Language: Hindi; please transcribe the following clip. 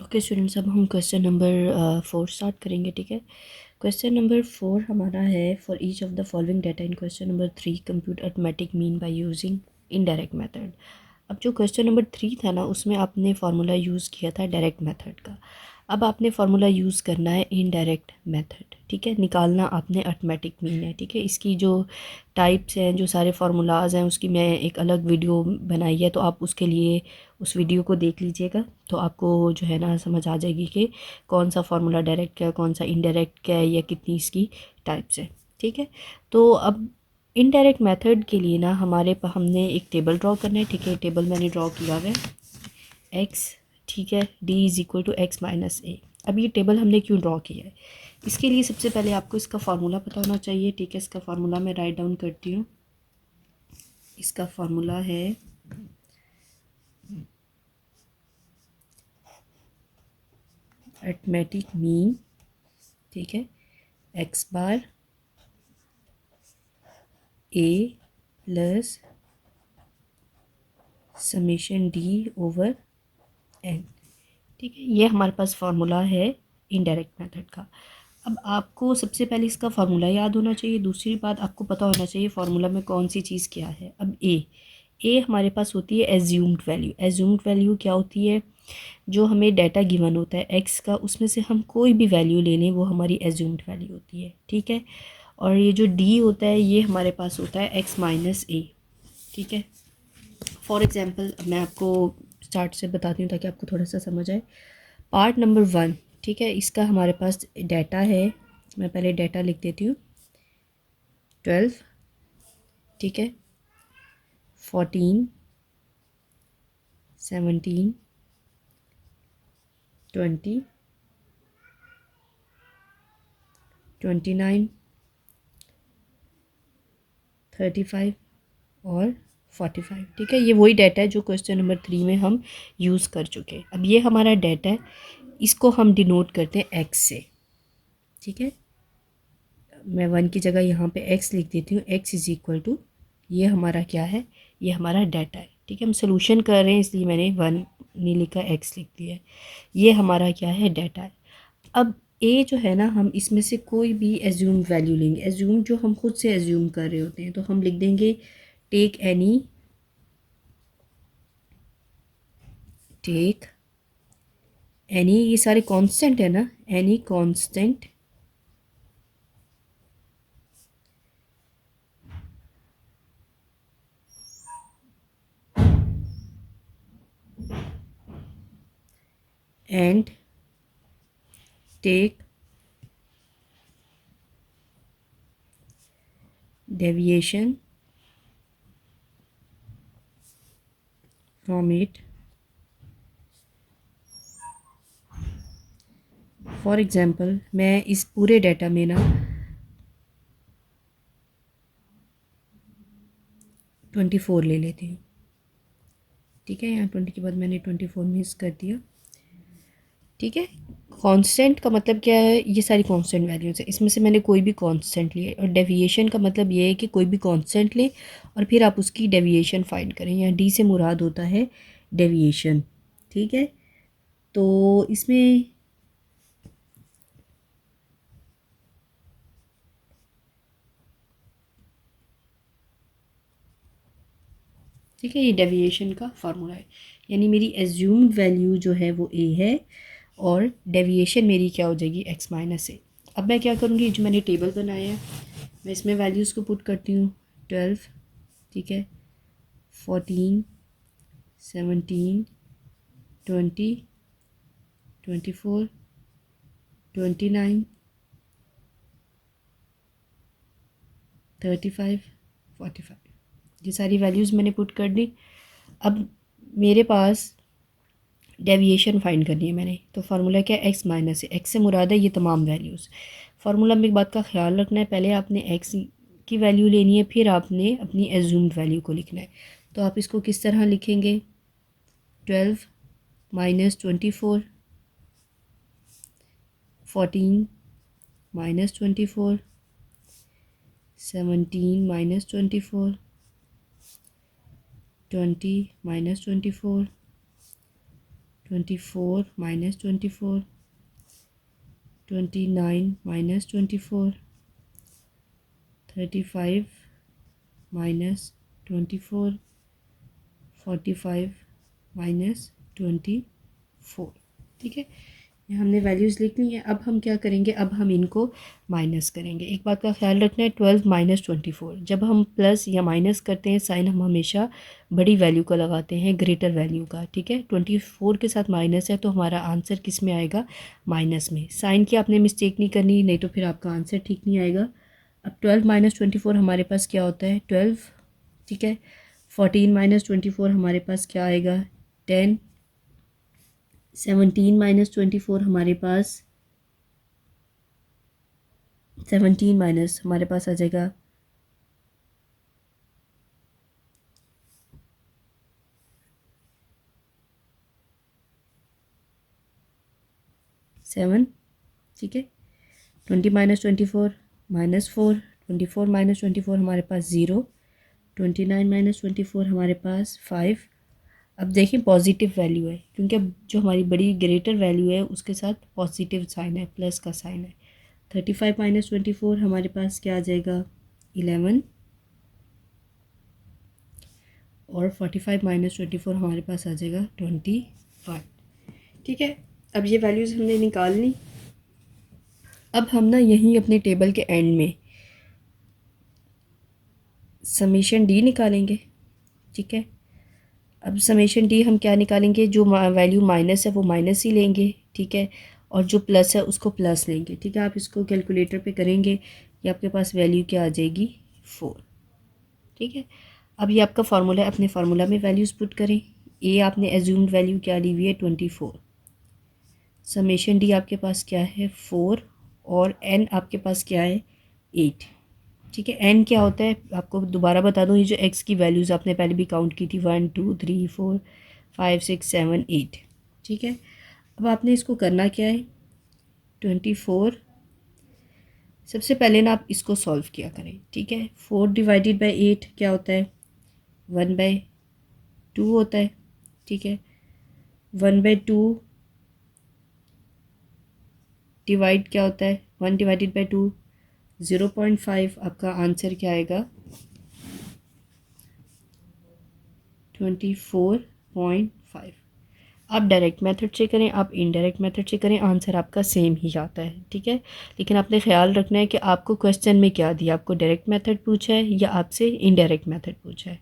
ओके स्टूडेंट्स, अब हम क्वेश्चन नंबर 4 स्टार्ट करेंगे। ठीक है, क्वेश्चन नंबर 4 हमारा है for each of the following data in question number 3 compute arithmetic mean by using indirect method. अब जो क्वेश्चन नंबर 3 था ना, उसमें आपने फार्मूला यूज़ किया था डायरेक्ट मेथड का। अब आपने फार्मूला यूज़ करना है इनडायरेक्ट मेथड। ठीक है, निकालना आपने अरिथमेटिक मीन है। ठीक है, इसकी जो टाइप्स हैं, जो सारे फार्मूलाज हैं, उसकी मैं एक अलग वीडियो बनाई है, तो आप उसके लिए उस वीडियो को देख लीजिएगा। तो आपको जो है ना समझ आ जाएगी कि कौन सा फार्मूला डायरेक्ट क्या है, कौन सा इनडायरेक्ट क्या है, या कितनी इसकी टाइप्स है। ठीक है, तो अब इनडायरेक्ट मेथड के लिए ना हमने एक टेबल ड्रॉ करना है। ठीक है, टेबल मैंने ड्रॉ किया हुआ है एक्स। ठीक है, D is equal to X minus A. अब ये टेबल हमने क्यों ड्रॉ किया है, इसके लिए सबसे पहले आपको इसका फार्मूला पता होना चाहिए। ठीक है, इसका फार्मूला मैं राइट डाउन करती हूँ। इसका फार्मूला है अरिथमेटिक मीन। ठीक है, X bar A plus summation D over N. ठीक है, ये हमारे पास फार्मूला है इनडायरेक्ट मेथड का। अब आपको सबसे पहले इसका फार्मूला याद होना चाहिए। दूसरी बात, आपको पता होना चाहिए फार्मूला में कौन सी चीज़ क्या है। अब ए हमारे पास होती है एज्यूम्ड वैल्यू। एज्यूम्ड वैल्यू क्या होती है, जो हमें डाटा गिवन होता है एक्स का, उसमें से हम कोई भी वैल्यू ले लें वो हमारी एज्यूम्ड वैल्यू होती है। ठीक है, और ये जो डी होता है ये हमारे पास होता है एक्स माइनस ए। ठीक है, फॉर एग्ज़ाम्पल मैं आपको स्टार्ट से बताती हूँ ताकि आपको थोड़ा सा समझ आए। पार्ट नंबर 1, ठीक है, इसका हमारे पास डाटा है। मैं पहले डाटा लिख देती हूँ। 12, ठीक है, 14, 17, 20, 29, 35 और 45। ठीक है, ये वही डाटा है जो क्वेश्चन नंबर 3 में हम यूज़ कर चुके हैं। अब ये हमारा डाटा है, इसको हम डिनोट करते हैं एक्स से। ठीक है, मैं 1 की जगह यहाँ पे एक्स लिख देती हूँ। एक्स इज़ इक्वल टू, ये हमारा क्या है, ये हमारा डाटा है। ठीक है, हम सोल्यूशन कर रहे हैं इसलिए मैंने 1 नहीं लिखा, एक्स लिख दिया है। ये हमारा क्या है, डाटा है। अब ए जो है ना, हम इसमें से कोई भी एज्यूम वैल्यू लेंगे। एज्यूम जो हम खुद से एज्यूम कर रहे होते हैं, तो हम लिख देंगे टेक एनी, टेक एनी, ये सारे कांस्टेंट है ना, any constant and take deviation from it. For example मैं इस पूरे डाटा में ना 24 ले लेती हूँ। ठीक है, यहाँ 20 के बाद मैंने 24 मिस कर दिया। ठीक है, कांस्टेंट का मतलब क्या है, ये सारी कांस्टेंट वैल्यूज़ है, इसमें से मैंने कोई भी कांस्टेंट लिए। और डेविएशन का मतलब ये है कि कोई भी कांस्टेंट लें और फिर आप उसकी डेविएशन फाइंड करें। यहाँ डी से मुराद होता है डेविएशन। ठीक है, तो इसमें ठीक है, ये डेविएशन का फार्मूला है। यानी मेरी एज्यूम्ड वैल्यू जो है वो ए है और डेविएशन मेरी क्या हो जाएगी, एक्स माइनस ए। अब मैं क्या करूँगी, जो मैंने टेबल बनाया है मैं इसमें वैल्यूज़ को पुट करती हूँ। 12, ठीक है, 14, 17, 20, 24, 29, 35, 45, ये सारी वैल्यूज़ मैंने पुट कर दी। अब मेरे पास डेविएशन फाइंड करनी है मैंने, तो फार्मूला क्या है, एक्स माइनस है। एक्स से मुराद है ये तमाम वैल्यूज़। फार्मूला में एक बात का ख्याल रखना है, पहले आपने एक्स की वैल्यू लेनी है, फिर आपने अपनी एज्यूम्ड वैल्यू को लिखना है। तो आप इसको किस तरह लिखेंगे, 12 minus 24, 14 minus 24, 17 minus 24, 20 minus 24, 24 minus 24, 29 minus 24, 35 minus 24, 45 minus 24। ठीक है, ये हमने वैल्यूज़ लिख ली हैं। अब हम क्या करेंगे, अब हम इनको माइनस करेंगे। एक बात का ख्याल रखना है, 12 माइनस 24, जब हम प्लस या माइनस करते हैं साइन हम हमेशा बड़ी वैल्यू का लगाते हैं, ग्रेटर वैल्यू का। ठीक है, 24 के साथ माइनस है तो हमारा आंसर किस में आएगा, माइनस में। साइन की आपने मिस्टेक नहीं करनी, नहीं तो फिर आपका आंसर ठीक नहीं आएगा। अब 12 माइनस 24 हमारे पास क्या होता है, 12। ठीक है, 14 माइनस 24 हमारे पास क्या आएगा, 10। 17 माइनस 24 हमारे पास 17 माइनस हमारे पास आ जाएगा 7। ठीक है, 20 माइनस 24 -4, 24 माइनस 24 हमारे पास 0, 29 माइनस 24 हमारे पास 5। अब देखें पॉजिटिव वैल्यू है, क्योंकि अब जो हमारी बड़ी ग्रेटर वैल्यू है उसके साथ पॉजिटिव साइन है, प्लस का साइन है। 35 माइनस 24 हमारे पास क्या आ जाएगा, 11। और 45 माइनस 24 हमारे पास आ जाएगा 25। ठीक है, अब ये वैल्यूज़ हमने निकाल ली। अब हम ना यहीं अपने टेबल के एंड में समेशन डी निकालेंगे। ठीक है, अब समेशन डी हम क्या निकालेंगे, जो वैल्यू माइनस है वो माइनस ही लेंगे। ठीक है, और जो प्लस है उसको प्लस लेंगे। ठीक है, आप इसको कैलकुलेटर पे करेंगे, ये आपके पास वैल्यू क्या आ जाएगी, 4। ठीक है, अब ये आपका फार्मूला है, अपने फार्मूला में वैल्यूज़ पुट करें। ए आपने एज्यूम्ड वैल्यू क्या ली हुई है, 24। समेशन डी आपके पास क्या है, 4। और एन आपके पास क्या है, 8। ठीक है, एन क्या होता है आपको दोबारा बता दूं, ये जो एक्स की वैल्यूज़ आपने पहले भी काउंट की थी, 1 2 3 4 5 6 7 8। ठीक है, अब आपने इसको करना क्या है, 24। सबसे पहले ना आप इसको सॉल्व किया करें। ठीक है, 4 डिवाइडेड बाई 8 क्या होता है, 1/2 होता है। ठीक है, 1/2 डिवाइड क्या होता है, 1 डिवाइडेड बाई 2, 0.5। आपका आंसर क्या आएगा, 24.5। आप डायरेक्ट मेथड से करें, आप इनडायरेक्ट मेथड से करें, आंसर आपका सेम ही आता है। ठीक है, लेकिन आपने ख्याल रखना है कि आपको क्वेश्चन में क्या दिया, आपको डायरेक्ट मेथड पूछा है या आपसे इनडायरेक्ट मेथड पूछा है।